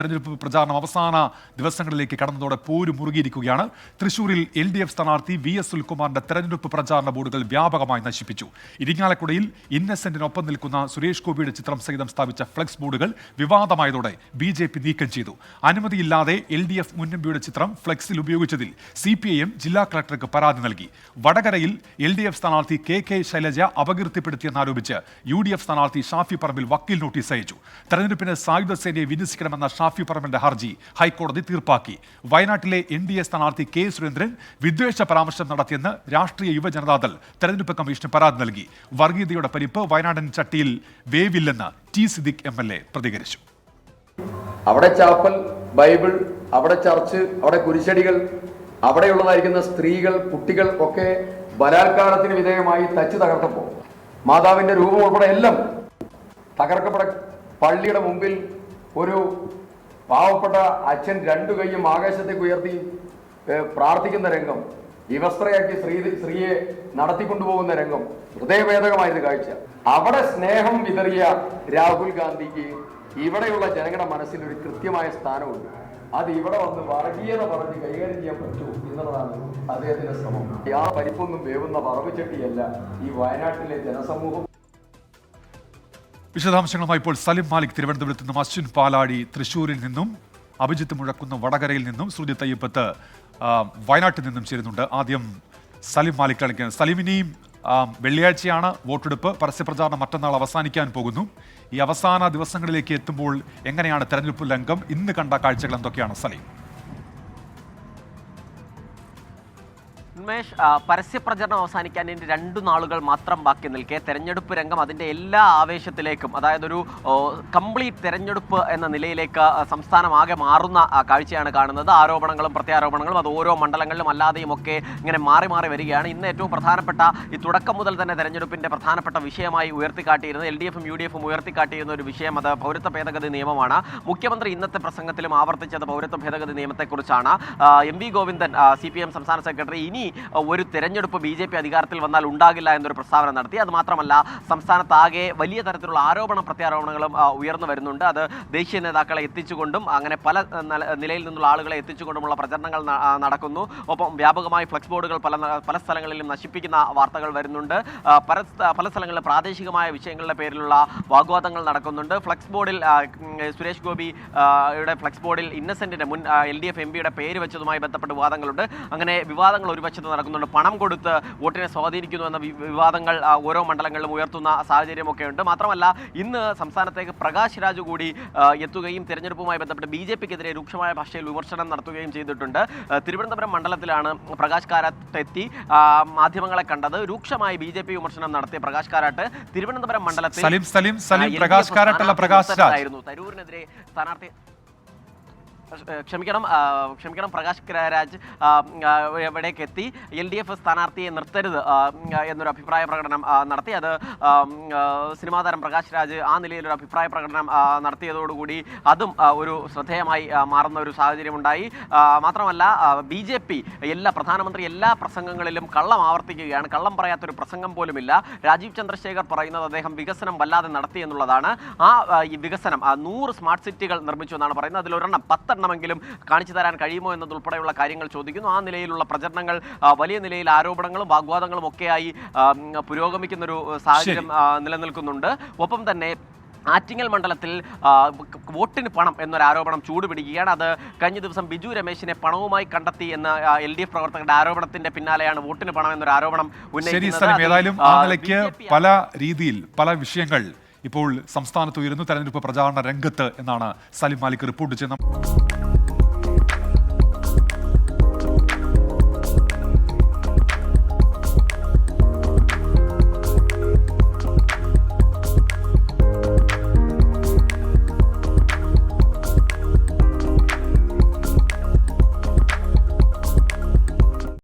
തെരഞ്ഞെടുപ്പ് പ്രചാരണം അവസാന ദിവസങ്ങളിലേക്ക് കടന്നതോടെ പോര് മുറുകിയിരിക്കുകയാണ്. തൃശൂരിൽ LDF സ്ഥാനാർത്ഥി VS സുനിൽകുമാറിന്റെ തെരഞ്ഞെടുപ്പ് പ്രചാരണ ബോർഡുകൾ വ്യാപകമായി നശിപ്പിച്ചു. ഇരിങ്ങാലക്കുടയിൽ ഇന്നസെന്റിനൊപ്പം നിൽക്കുന്ന സുരേഷ് ഗോപിയുടെ ചിത്രം സഹിതം സ്ഥാപിച്ച ഫ്ലക്സ് ബോർഡുകൾ വിവാദമായതോടെ BJP നീക്കം ചെയ്തു. അനുമതിയില്ലാതെ LDF മുന്നമ്പിയുടെ ചിത്രം ഫ്ലക്സിൽ ഉപയോഗിച്ചതിൽ CPIM ജില്ലാ കളക്ടർക്ക് പരാതി നൽകി. വടകരയിൽ LDF സ്ഥാനാർത്ഥി KK ശൈലജ അപകീർത്തിപ്പെടുത്തിയെന്നാരോപിച്ച് UDF സ്ഥാനാർത്ഥി ഷാഫി പറമ്പിൽ വക്കീൽ നോട്ടീസ് അയച്ചു. തെരഞ്ഞെടുപ്പിന് സായുധ സേനയെ വിന്യസിക്കണമെന്ന ഷാഫി പറമ്പിന്റെ ഹർജി ഹൈക്കോടതി തീർപ്പാക്കി. വയനാട്ടിലെ NDA സ്ഥാനാർത്ഥി K സുരേന്ദ്രൻ വിദ്വേഷ പരാമർശം നടത്തിയെന്ന് രാഷ്ട്രീയ യുവജനതാദൾ തെരഞ്ഞെടുപ്പ് കമ്മീഷന് പരാതി നൽകി. വർഗീയതയുടെ പരിപ്പ് വയനാടൻ ചട്ടിയിൽ വേവില്ലെന്ന് T സിദ്ദിഖ് MLA പ്രതികരിച്ചു. അവിടെ ചാപ്പൽ, ബൈബിൾ, അവിടെ ചർച്ച്, അവിടെ കുരിശടികൾ, അവിടെയുള്ളതായിരിക്കുന്ന സ്ത്രീകൾ, കുട്ടികൾ ഒക്കെ ബലാത്കാരത്തിന് വിധേയമായി തച്ചു തകർത്തപ്പോൾ മാതാവിന്റെ രൂപം ഉൾപ്പെടെ എല്ലാം തകർക്കപ്പെട്ട പള്ളിയുടെ മുമ്പിൽ ഒരു പാവപ്പെട്ട അച്ഛൻ രണ്ടു കൈയും ആകാശത്തേക്ക് ഉയർത്തി പ്രാർത്ഥിക്കുന്ന രംഗം, വിവസ്ത്രയാക്കി സ്ത്രീയെ നടത്തിക്കൊണ്ടുപോകുന്ന രംഗം ഹൃദയഭേദകമായത് കാഴ്ച. അവിടെ സ്നേഹം വിതറിയ രാഹുൽ ഗാന്ധിക്ക് ഇവിടെയുള്ള ജനങ്ങളുടെ മനസ്സിൽ ഒരു കൃത്യമായ സ്ഥാനമുണ്ട്. അത് ഇവിടെ വന്ന് വർഗീയത പറഞ്ഞ് കൈകാര്യം ചെയ്യാൻ പറ്റൂ എന്നുള്ളതാണ് അദ്ദേഹത്തിന്റെ ശ്രമം. ആ പരിപ്പൊന്നും വേവുന്ന വറവുചട്ടിയല്ല ഈ വയനാട്ടിലെ ജനസമൂഹം. വിശദാംശങ്ങളുമായി ഇപ്പോൾ സലിം മാലിക് തിരുവനന്തപുരത്ത് നിന്നും, അശ്വിൻ പാലാടി തൃശ്ശൂരിൽ നിന്നും, അഭിജിത്ത് മുഴക്കുന്ന വടകരയിൽ നിന്നും, സുജിത്ത് അയ്യപ്പത്ത് വയനാട്ടിൽ നിന്നും ചേരുന്നുണ്ട്. ആദ്യം സലിം മാലിക് കളിക്കുന്നത്. സലിമിനെയും വെള്ളിയാഴ്ചയാണ് വോട്ടെടുപ്പ്. പരസ്യപ്രചാരണം മറ്റന്നാൾ അവസാനിക്കാൻ പോകുന്നു. ഈ അവസാന ദിവസങ്ങളിലേക്ക് എത്തുമ്പോൾ എങ്ങനെയാണ് തെരഞ്ഞെടുപ്പ് രംഗം? ഇന്ന് കണ്ട കാഴ്ചകൾ എന്തൊക്കെയാണ് സലീം? ഉന്മേഷ്, പരസ്യപ്രചരണം അവസാനിക്കാൻ ഇനി 2 നാളുകൾ മാത്രം ബാക്കി നിൽക്കെ തെരഞ്ഞെടുപ്പ് രംഗം അതിൻ്റെ എല്ലാ ആവേശത്തിലേക്കും, അതായത് ഒരു കംപ്ലീറ്റ് തെരഞ്ഞെടുപ്പ് എന്ന നിലയിലേക്ക് സംസ്ഥാനമാകെ മാറുന്ന കാഴ്ചയാണ് കാണുന്നത്. ആരോപണങ്ങളും പ്രത്യാരോപണങ്ങളും അത് ഓരോ മണ്ഡലങ്ങളിലും അല്ലാതെയും ഒക്കെ ഇങ്ങനെ മാറി മാറി വരികയാണ്. ഇന്ന് ഏറ്റവും പ്രധാനപ്പെട്ട ഈ തുടക്കം മുതൽ തന്നെ തെരഞ്ഞെടുപ്പിൻ്റെ പ്രധാനപ്പെട്ട വിഷയമായി ഉയർത്തിക്കാട്ടിയിരുന്നത് LDFും UDFും ഉയർത്തിക്കാട്ടിയിരുന്ന ഒരു വിഷയം അത് പൗരത്വ ഭേദഗതി നിയമമാണ്. മുഖ്യമന്ത്രി ഇന്നത്തെ പ്രസംഗത്തിലും ആവർത്തിച്ചത് പൗരത്വ ഭേദഗതി നിയമത്തെക്കുറിച്ചാണ്. MV ഗോവിന്ദൻ CPM സംസ്ഥാന സെക്രട്ടറി ഇനി ഒരു തെരഞ്ഞെടുപ്പ് BJP അധികാരത്തിൽ വന്നാൽ ഉണ്ടാകില്ല എന്നൊരു പ്രസ്താവന നടത്തി. അത് മാത്രമല്ല, സംസ്ഥാനത്താകെ വലിയ തരത്തിലുള്ള ആരോപണ പ്രത്യാരോപണങ്ങളും ഉയർന്നു വരുന്നുണ്ട്. അത് ദേശീയ നേതാക്കളെ എത്തിച്ചുകൊണ്ടും അങ്ങനെ പല നിലയിൽ നിന്നുള്ള ആളുകളെ എത്തിച്ചുകൊണ്ടുമുള്ള പ്രചരണങ്ങൾ നടക്കുന്നു. ഒപ്പം വ്യാപകമായി ഫ്ലക്സ് ബോർഡുകൾ പല സ്ഥലങ്ങളിലും നശിപ്പിക്കുന്ന വാർത്തകൾ വരുന്നുണ്ട്. പല സ്ഥലങ്ങളിലും പ്രാദേശികമായ വിഷയങ്ങളുടെ പേരിലുള്ള വാഗ്വാദങ്ങൾ നടക്കുന്നുണ്ട്. ഫ്ലക്സ് ബോർഡിൽ സുരേഷ് ഗോപിയുടെ ഫ്ലക്സ് ബോർഡിൽ ഇന്നസെന്റിന്റെ മുൻ LDF MPയുടെ പേര് വെച്ചതുമായി ബന്ധപ്പെട്ട് വിവാദങ്ങളുണ്ട്. അങ്ങനെ വിവാദങ്ങൾ ഒരു വശത്ത് നടക്കുന്നുണ്ട്. പണം കൊടുത്ത് വോട്ടിനെ സ്വാധീനിക്കുന്നു എന്ന വിവാദങ്ങൾ ഓരോ മണ്ഡലങ്ങളിലും ഉയർത്തുന്ന സാഹചര്യമൊക്കെ ഉണ്ട്. മാത്രമല്ല, ഇന്ന് സംസ്ഥാനത്തേക്ക് പ്രകാശ് രാജ് കൂടി എത്തുകയും തെരഞ്ഞെടുപ്പുമായി ബന്ധപ്പെട്ട് BJPക്കെതിരെ രൂക്ഷമായ ഭാഷയിൽ വിമർശനം നടത്തുകയും ചെയ്തിട്ടുണ്ട്. തിരുവനന്തപുരം മണ്ഡലത്തിലാണ് പ്രകാശ് കാരാട്ട് എത്തി മാധ്യമങ്ങളെ കണ്ടത്. രൂക്ഷമായി BJP വിമർശനം നടത്തിയ പ്രകാശ് കാരാട്ട് തിരുവനന്തപുരം മണ്ഡലത്തിൽ തരൂരിനെതിരെ സ്ഥാനാർത്ഥി ക്ഷമിക്കണം പ്രകാശ് രാജ് എവിടേക്ക് എത്തി LDF സ്ഥാനാർത്ഥിയെ നിർത്തരുത് എന്നൊരു അഭിപ്രായ പ്രകടനം നടത്തി. അത് സിനിമാ താരം പ്രകാശ് രാജ് ആ നിലയിലൊരു അഭിപ്രായ പ്രകടനം നടത്തിയതോടുകൂടി അതും ഒരു ശ്രദ്ധേയമായി മാറുന്ന ഒരു സാഹചര്യമുണ്ടായി. മാത്രമല്ല, BJP പ്രധാനമന്ത്രി എല്ലാ പ്രസംഗങ്ങളിലും കള്ളം ആവർത്തിക്കുകയാണ്. കള്ളം പറയാത്തൊരു പ്രസംഗം പോലുമില്ല. രാജീവ് ചന്ദ്രശേഖർ പറയുന്നത് അദ്ദേഹം വികസനം വല്ലാതെ നടത്തി എന്നുള്ളതാണ്. ഈ വികസനം 100 സ്മാർട്ട് സിറ്റികൾ നിർമ്മിച്ചു എന്നാണ് പറയുന്നത്. അതിലൊരെണ്ണം 10 എണ്ണമെങ്കിലും കാണിച്ചു തരാൻ കഴിയുമോ എന്നതുൾപ്പെടെയുള്ള കാര്യങ്ങൾ ചോദിക്കുന്നു. ആ നിലയിലുള്ള പ്രചരണങ്ങൾ വലിയ നിലയിൽ ആരോപണങ്ങളും വാഗ്വാദങ്ങളും ഒക്കെയായി പുരോഗമിക്കുന്നൊരു സാഹചര്യം നിലനിൽക്കുന്നുണ്ട്. ഒപ്പം തന്നെ ആറ്റിങ്ങൽ മണ്ഡലത്തിൽ വോട്ടിന് പണം എന്നൊരു ആരോപണം ചൂടുപിടിക്കുകയാണ്. അത് കഴിഞ്ഞ ദിവസം ബിജു രമേശിനെ പണവുമായി കണ്ടെത്തി എന്ന LDF പ്രവർത്തകരുടെ ആരോപണത്തിന്റെ പിന്നാലെയാണ് വോട്ടിന് പണം എന്നൊരു ആരോപണം ഉന്നയിക്കുന്നത്. ഏതായാലും ആ നിലയ്ക്ക് പല രീതിയിൽ പല വിഷയങ്ങൾ ഇപ്പോൾ സംസ്ഥാനത്ത് ഉയരുന്നു തെരഞ്ഞെടുപ്പ് പ്രചാരണ രംഗത്ത് എന്നാണ് സലിം മാലിക് റിപ്പോർട്ട് ചെയ്യുന്നത്.